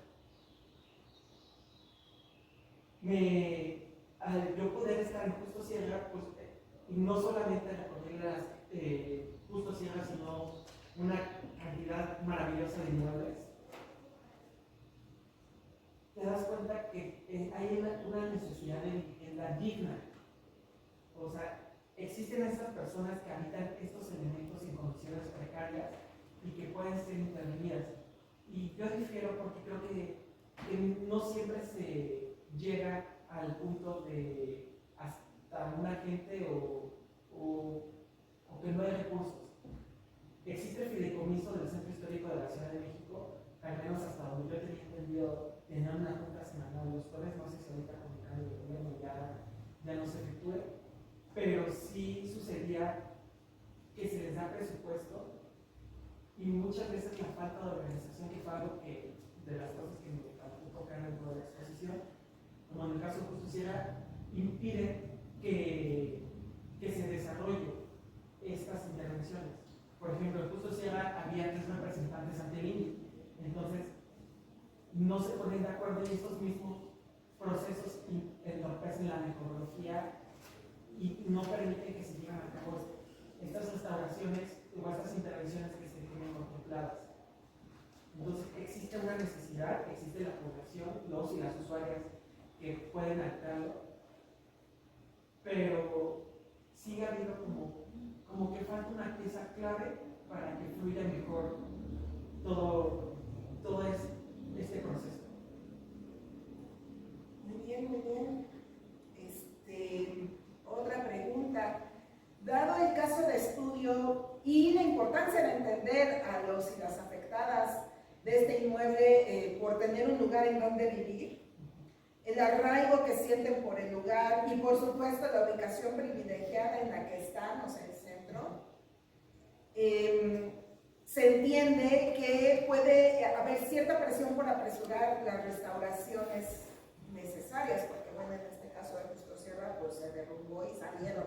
Al yo poder estar en Justo Sierra, pues, y no solamente recorrer las Justo Sierra, sino una cantidad maravillosa de inmuebles, te das cuenta que hay una necesidad de vivienda digna. O sea, existen estas personas que habitan estos elementos en condiciones precarias y que pueden ser intervenidas. Y yo difiero porque creo que no siempre se llega al punto de hasta un agente o que no hay recursos. Existe el fideicomiso del Centro Histórico de la Ciudad de México, al menos hasta donde yo tenía entendido, tenían una junta semanal los jueves, no sé si ahorita con el cambio de gobierno ya no se efectúe, pero sí sucedía que se les da presupuesto y muchas veces la falta de organización, que fue algo que de las cosas que me tocan dentro de la exposición, como en el caso de Justo Sierra, impide que se desarrolle estas intervenciones. Por ejemplo, en Justo Sierra había 3 representantes ante el INE, entonces no se ponen de acuerdo y estos mismos procesos entorpecen la metodología y no permiten que se lleven a cabo estas restauraciones o estas intervenciones que se tienen contempladas. Entonces existe una necesidad, existe la población, los y las usuarias que pueden hacerlo, pero sigue habiendo como que falta una pieza clave para que fluya mejor todo este proceso. Muy bien, muy bien. Otra pregunta. Dado el caso de estudio y la importancia de entender a los y las afectadas de este inmueble por tener un lugar en donde vivir, el arraigo que sienten por el lugar y por supuesto la ubicación privilegiada en la que están, o sea, el centro. Se entiende que puede haber cierta presión por apresurar las restauraciones necesarias, porque bueno, en este caso de Justo Sierra pues se derrumbó y salieron.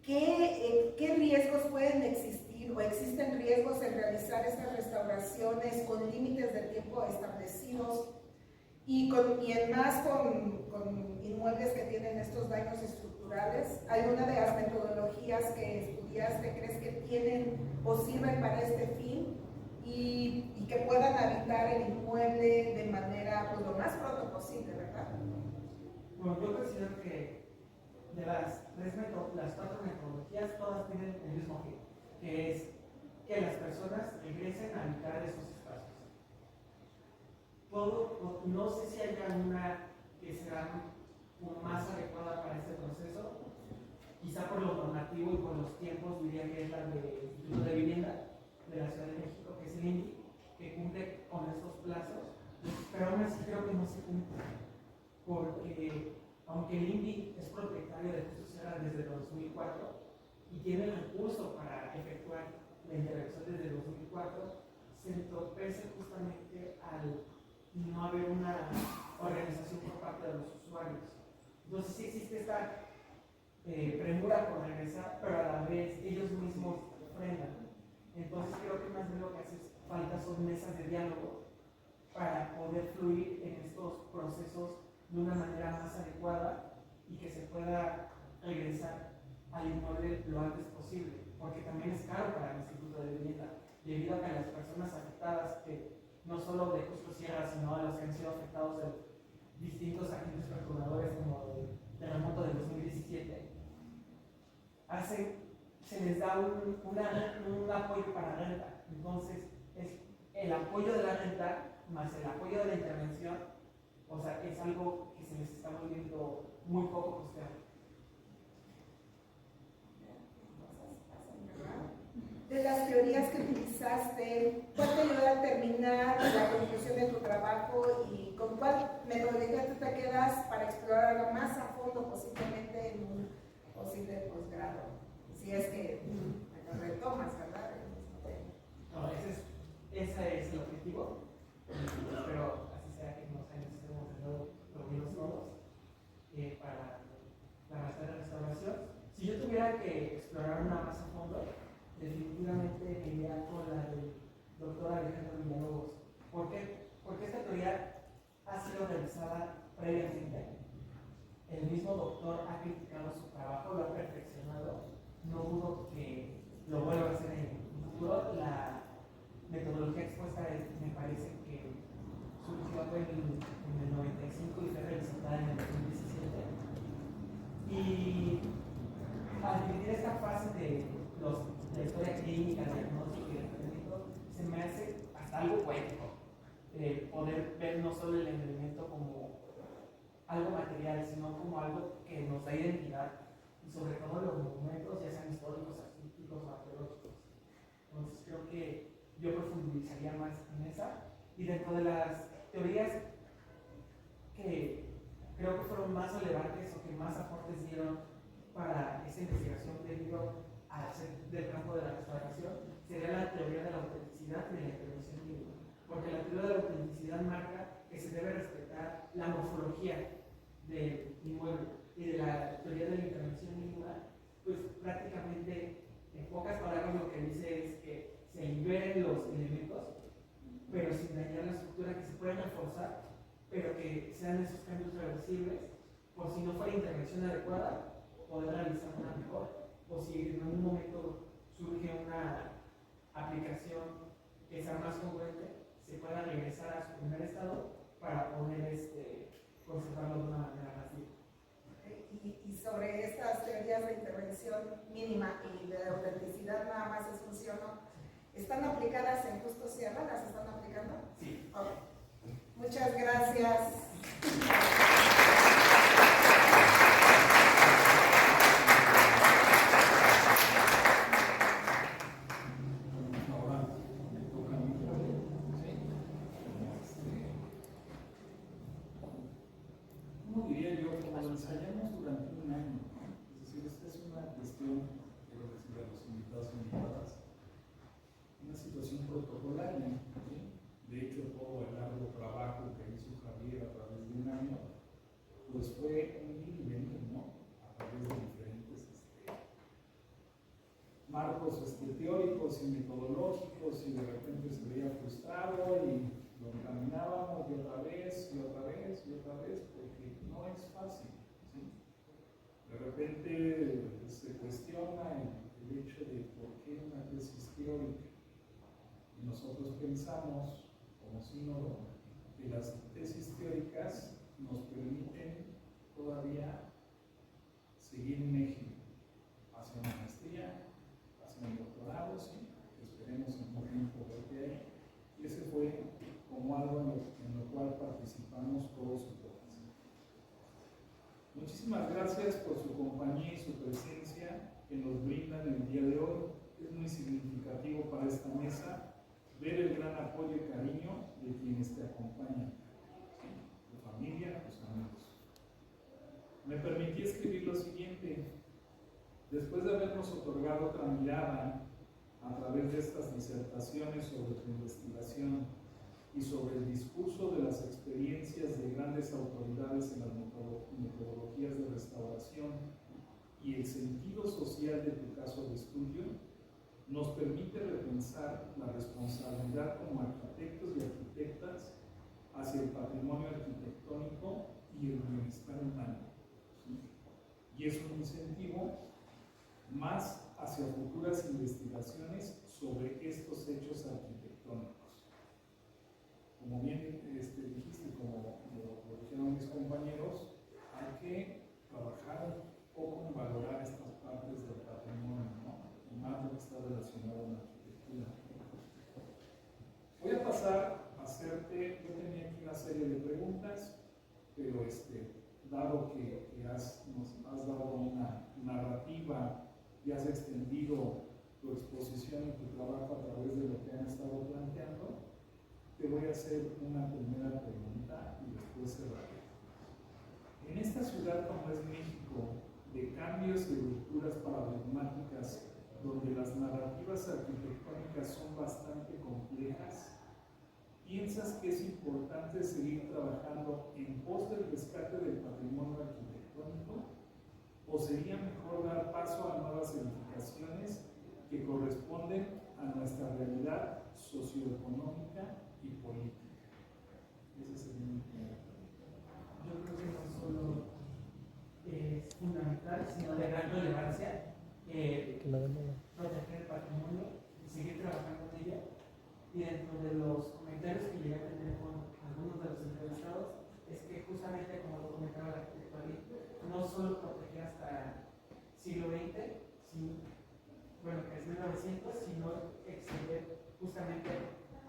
¿Qué riesgos pueden existir o existen riesgos en realizar estas restauraciones con límites de tiempo establecidos y más con inmuebles que tienen estos daños estructurales? ¿Alguna de las metodologías que estudiaste crees que tienen o sirven para este fin y que puedan habitar el inmueble de manera pues, lo más pronto posible, verdad? Bueno, yo considero que de las 4 metodologías, todas tienen el mismo fin, que es que las personas regresen a habitar esos espacios. No sé si haya una que sea más adecuada para este proceso, quizá por lo normativo y por los tiempos, diría que es la del Instituto de Vivienda de la Ciudad de México, que es el INVI, que cumple con estos plazos, pero aún así creo que no se cumple, porque aunque el INVI es propietario de Justo Sierra desde 2004 y tiene el recurso para efectuar la intervención desde 2004, se entorpece justamente al no haber una organización por parte de los usuarios. Entonces sí existe esta premura por regresar, pero a la vez ellos mismos frenan. Entonces creo que más bien lo que hace falta son mesas de diálogo para poder fluir en estos procesos de una manera más adecuada y que se pueda regresar al inmueble lo antes posible, porque también es caro para el Instituto de Vivienda, debido a que las personas afectadas, que no solo de Justo Sierra, sino a los que han sido afectados de distintos agentes perturbadores como el terremoto del 2017, se les da un apoyo para renta. Entonces, es el apoyo de la renta más el apoyo de la intervención, o sea, es algo que se les está volviendo muy poco costeable. De las teorías que utilizaste, ¿cuál te ayuda a terminar la conclusión de tu trabajo y con cuál metodología tú te quedas para explorarlo más a fondo posiblemente en un posible posgrado? Si es que lo retomas, ¿verdad? No, ese es el objetivo. Espero así sea que en unos años estemos de nuevo reunidos todos para hacer la restauración. Si yo tuviera que explorar una más a fondo, definitivamente me iría con la del doctor Alejandro Villalobos. ¿Por qué? Porque esta teoría ha sido revisada previamente. El mismo doctor ha criticado su trabajo, lo ha perfeccionado. No dudo que lo vuelva a hacer en el futuro. La metodología expuesta me parece que surgió en el 95 y fue revisada en el 2017. Y al dividir esta fase de la historia clínica, diagnóstico y de tratamiento, se me hace hasta algo poético poder ver no solo el emprendimiento como algo material, sino como algo que nos da identidad y sobre todo los monumentos, ya sean históricos, artísticos o arqueológicos. Entonces creo que yo profundizaría más en esa, y dentro de las teorías que creo que fueron más relevantes o que más aportes dieron para esa investigación debido a ser del campo de la restauración, sería la teoría de la autenticidad y de la intervención mínima, porque la teoría de la autenticidad marca que se debe respetar la morfología del inmueble, y de la teoría de la intervención mínima, pues prácticamente en pocas palabras lo que dice es que se liberen los elementos, pero sin dañar la estructura, que se pueden reforzar, pero que sean esos cambios reversibles, por si no fuera intervención adecuada, poder realizar una mejor, o si en algún momento surge una aplicación que sea más congruente, se pueda regresar a su primer estado para poder conservarlo de una manera más libre. Y sobre estas teorías de intervención mínima y de autenticidad, nada más es funcionó. ¿Están aplicadas en Justo Sierra? ¿Las están aplicando? Sí. Okay. Muchas gracias. ensayamos durante un año, ¿no? Es decir, esta es una cuestión, quiero decir a los invitados y invitadas, una situación protocolaria, ¿sí? De hecho, todo el largo trabajo que hizo Javier a través de un año, pues fue un ir y venir, ¿no? A través de diferentes marcos teóricos y metodológicos, y de repente se veía frustrado y lo encaminábamos y otra vez, y otra vez, y otra vez, porque no es fácil, ¿sí? De repente se cuestiona el hecho de por qué una tesis teórica. Y nosotros pensamos, como sínodo, que las tesis teóricas nos permiten todavía seguir en México hacia una maestría, hacia un doctorado, ¿sí? Esperemos en un tiempo ver qué hay. Y ese fue como algo en lo cual participamos todos y todas. Muchísimas gracias por su compañía y su presencia que nos brindan el día de hoy. Es muy significativo para esta mesa ver el gran apoyo y cariño de quienes te acompañan, ¿sí? Tu familia, tus amigos. Me permití escribir lo siguiente. Después de habernos otorgado otra mirada a través de estas disertaciones sobre tu investigación y sobre el discurso de las experiencias de grandes autoridades en las metodologías de restauración y el sentido social de tu caso de estudio, nos permite repensar la responsabilidad como arquitectos y arquitectas hacia el patrimonio arquitectónico y el bienestar humano, ¿sí? Y es un incentivo más hacia futuras investigaciones sobre estos hechos arquitectónicos. Como bien dijiste, como lo dijeron mis compañeros, hay que trabajar un poco en valorar estas partes del patrimonio, ¿no? Y más lo que está relacionado con la arquitectura. Voy a pasar a hacerte, yo tenía aquí una serie de preguntas, pero dado que nos has dado una narrativa y has extendido tu exposición y tu trabajo a través de lo que han estado planteando, te voy a hacer una primera pregunta y después cerraré. En esta ciudad como es México, de cambios y rupturas paradigmáticas, donde las narrativas arquitectónicas son bastante complejas, ¿piensas que es importante seguir trabajando en pos del rescate del patrimonio arquitectónico? ¿O sería mejor dar paso a nuevas edificaciones que corresponden a nuestra realidad socioeconómica y política? Ese sería mi primer punto. Yo creo que no solo es fundamental, sino de gran relevancia proteger el patrimonio y seguir trabajando en ella. Y dentro de los comentarios que llegué a tener con algunos de los entrevistados, es que justamente como lo comentaba el arquitecto Ali, no solo proteger hasta siglo XX, bueno, que es 1900, sino extender justamente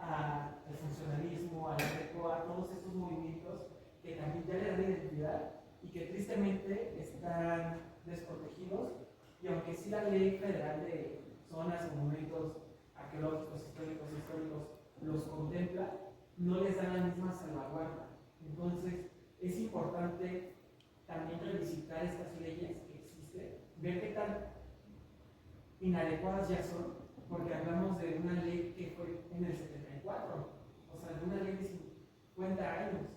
al funcionalismo, al greco, a todos estos movimientos que también ya le dan identidad y que tristemente están desprotegidos. Y aunque sí la ley federal de zonas y monumentos arqueológicos, históricos, los contempla, no les da la misma salvaguarda. Entonces, es importante también revisitar estas leyes que existen, ver qué tan inadecuadas ya son, porque hablamos de una ley que fue en el 74, o sea, de una ley de 50 años,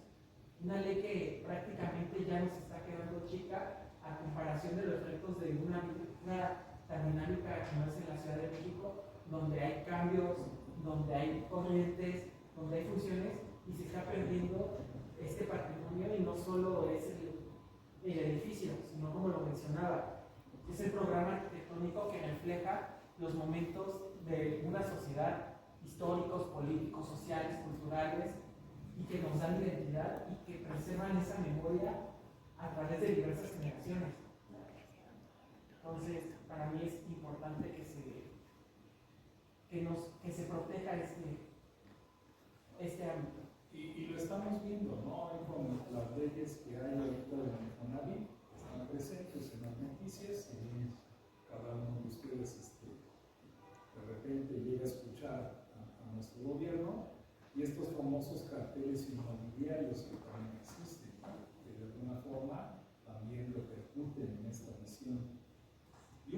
una ley que prácticamente ya nos está quedando chica a comparación de los efectos de una tan dinámica como es en la Ciudad de México, donde hay cambios, donde hay corrientes, donde hay funciones, y se está perdiendo este patrimonio, y no solo es el edificio, sino como lo mencionaba, es el programa arquitectónico que refleja los momentos de una sociedad, históricos, políticos, sociales, culturales, y que nos dan identidad y que preservan esa memoria a través de diversas generaciones. Entonces, para mí es importante que se proteja este ámbito. Y lo estamos viendo, ¿no? Con las leyes que hay ahorita de Infonavit, están presentes en las noticias, y cada uno de ustedes de repente llega a escuchar a nuestro gobierno, y estos famosos carteles inmobiliarios que también existen, ¿no? Que de alguna forma también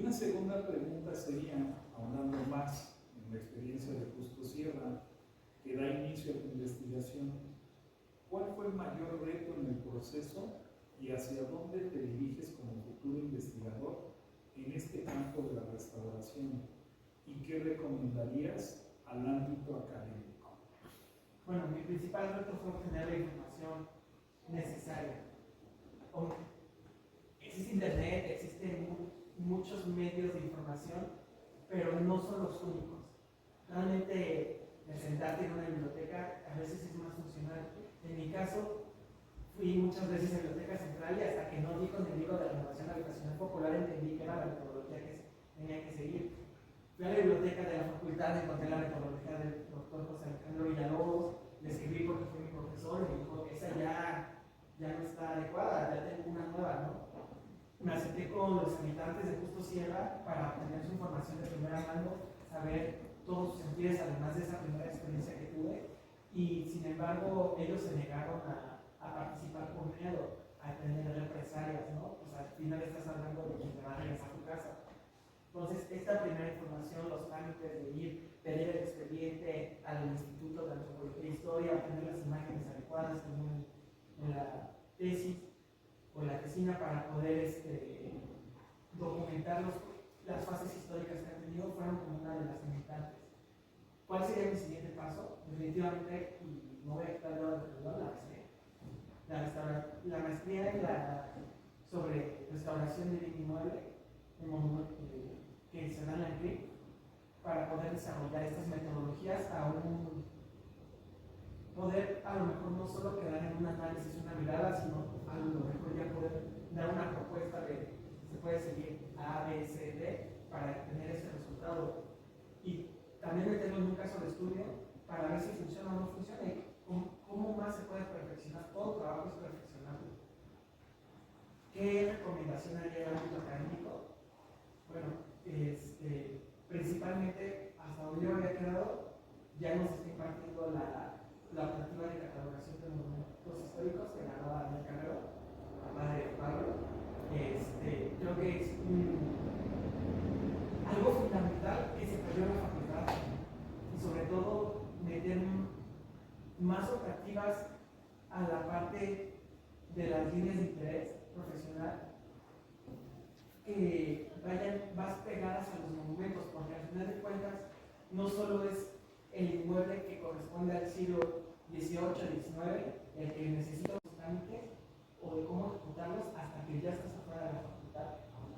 una segunda pregunta sería, ahondando más en la experiencia de Justo Sierra, que da inicio a tu investigación, ¿cuál fue el mayor reto en el proceso y hacia dónde te diriges como futuro investigador en este campo de la restauración? ¿Y qué recomendarías al ámbito académico? Bueno, mi principal reto fue obtener la información necesaria. Existe internet, existen muchos medios de información, pero no son los únicos. Realmente, el sentarte en una biblioteca a veces es más funcional. En mi caso, fui muchas veces a la Biblioteca Central y hasta que no di con el libro de renovación habitacional popular entendí que era la metodología que tenía que seguir. Fui a la biblioteca de la facultad, encontré la metodología del doctor José Alejandro Villalobos, le escribí porque fue mi profesor y me dijo, esa ya no está adecuada, ya tengo una nueva, ¿no? Me acerqué con los habitantes de Justo Sierra para obtener su información de primera mano, saber todos sus sentidos, además de esa primera experiencia que tuve, y sin embargo ellos se negaron a participar por miedo, a tener represalias, ¿no? Pues al final estás hablando de que te va a regresar a tu casa. Entonces, esta primera información, los trámites de ir, pedir el expediente al Instituto de Antropología e Historia, obtener las imágenes adecuadas en la tesis o la tesina para poder documentar las fases históricas que han tenido, fueron como una de las limitantes. ¿Cuál sería mi siguiente paso? Definitivamente, y no voy a quitar de la maestría. La maestría sobre restauración de bien inmueble que se da en la CRIC para poder desarrollar estas metodologías poder a lo mejor no solo quedar en un análisis, una mirada, sino a lo mejor ya poder dar una propuesta de se puede seguir A, B, C, D para tener ese resultado. Y también meterlo en un caso de estudio para ver si funciona o no funciona y cómo más se puede perfeccionar. Todo trabajo es perfeccionable. ¿Qué recomendación haría el ámbito académico? Bueno, principalmente hasta donde yo había quedado, ya nos está impartiendo la optativa de catalogación de monumentos históricos que ganó Daniel Carrero, papá de Pablo. Creo que es algo fundamental que se perdió en la facultad y sobre todo meter más optativas a la parte de las líneas de interés profesional que vayan más pegadas a los monumentos, porque al final de cuentas no solo es el inmueble que corresponde al siglo XVIII, XIX, el que necesita los trámites o de cómo ejecutarlos hasta que ya estás afuera de la facultad,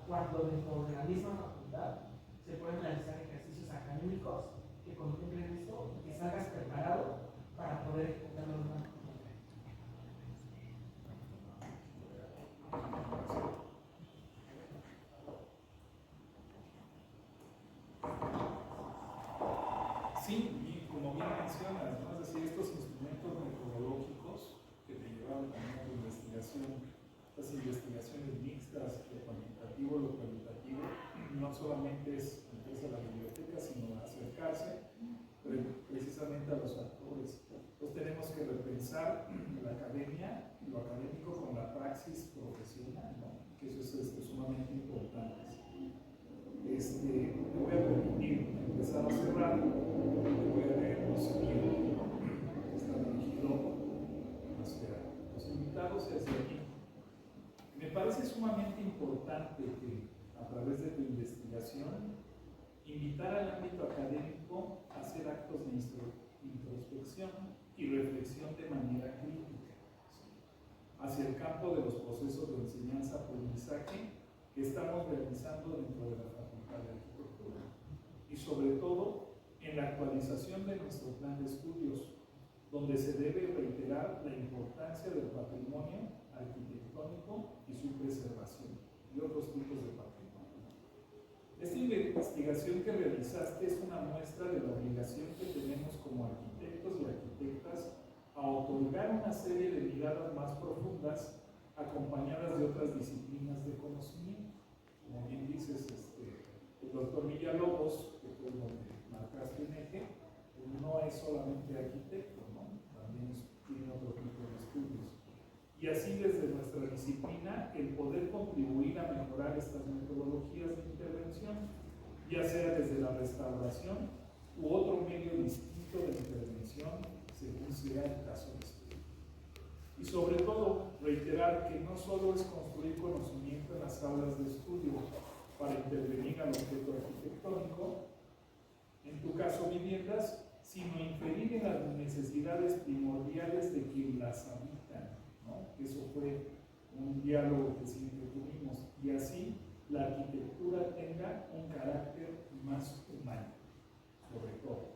cuando dentro de la misma facultad se pueden realizar ejercicios académicos que contemplen esto y que salgas preparado para poder ejecutarlo de una manera. Sí, y como bien mencionas, ¿no? Es decir, estos instrumentos metodológicos que te llevaron también a tu investigación, las investigaciones mixtas, lo cuantitativo, lo cualitativo, no solamente es meterse a la biblioteca, sino acercarse precisamente a los actores. Entonces tenemos que repensar la academia, lo académico con la praxis profesional, ¿no? Que eso es sumamente importante. Me voy a permitir empezar a cerrar, voy a leer lo siguiente, está dirigido hacia los invitados y hacia mí. Me parece sumamente importante que a través de tu investigación invitar al ámbito académico a hacer actos de introspección y reflexión de manera crítica, ¿sí?, hacia el campo de los procesos de enseñanza-aprendizaje que estamos realizando dentro de la Facultad de Arquitectura y sobre todo en la actualización de nuestro plan de estudios, donde se debe reiterar la importancia del patrimonio arquitectónico y su preservación y otros tipos de patrimonio. Esta investigación que realizaste es una muestra de la obligación que tenemos como arquitectos y arquitectas a otorgar una serie de miradas más profundas acompañadas de otras disciplinas de conocimiento. Como bien dices, el doctor Villalobos, que fue donde marcaste un eje, no es solamente arquitecto, ¿no? También tiene otro tipo de estudios. Y y así desde nuestra disciplina el poder contribuir a mejorar estas metodologías de intervención, ya sea desde la restauración u otro medio distinto de intervención, según sea el caso de estudio. Y sobre todo, reiterar que no solo es construir conocimiento en las aulas de estudio para intervenir al objeto arquitectónico, en tu caso viviendas, sino inferir en las necesidades primordiales de quien las habitan, ¿no? Eso fue un diálogo que siempre tuvimos, y así la arquitectura tenga un carácter más humano, sobre todo.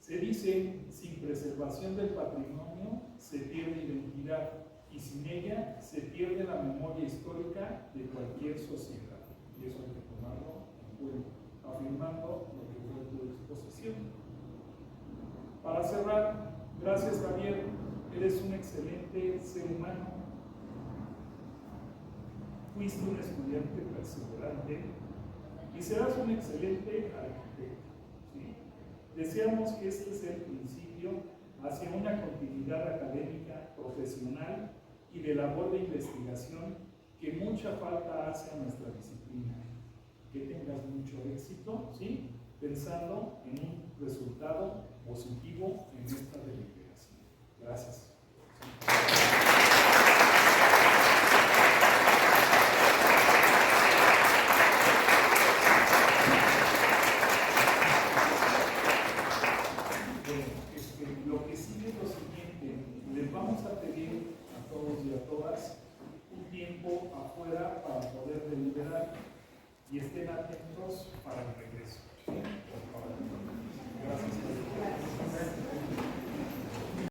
Se dice, sin preservación del patrimonio se pierde identidad, y sin ella se pierde la memoria histórica de cualquier sociedad. Y eso hay que tomarlo en cuenta, afirmando lo que fue tu exposición. Para cerrar, gracias Javier, eres un excelente ser humano, fuiste un estudiante perseverante y serás un excelente arquitecto, ¿sí? Deseamos que este sea el principio hacia una continuidad académica, profesional y de labor de investigación que mucha falta hace a nuestra disciplina. Que tengas mucho éxito, ¿sí? Pensando en un resultado positivo en esta deliberación. Gracias. Lo que sigue es lo siguiente, les vamos a pedir a todos y a todas un tiempo afuera para poder deliberar y estén atentos para el regreso.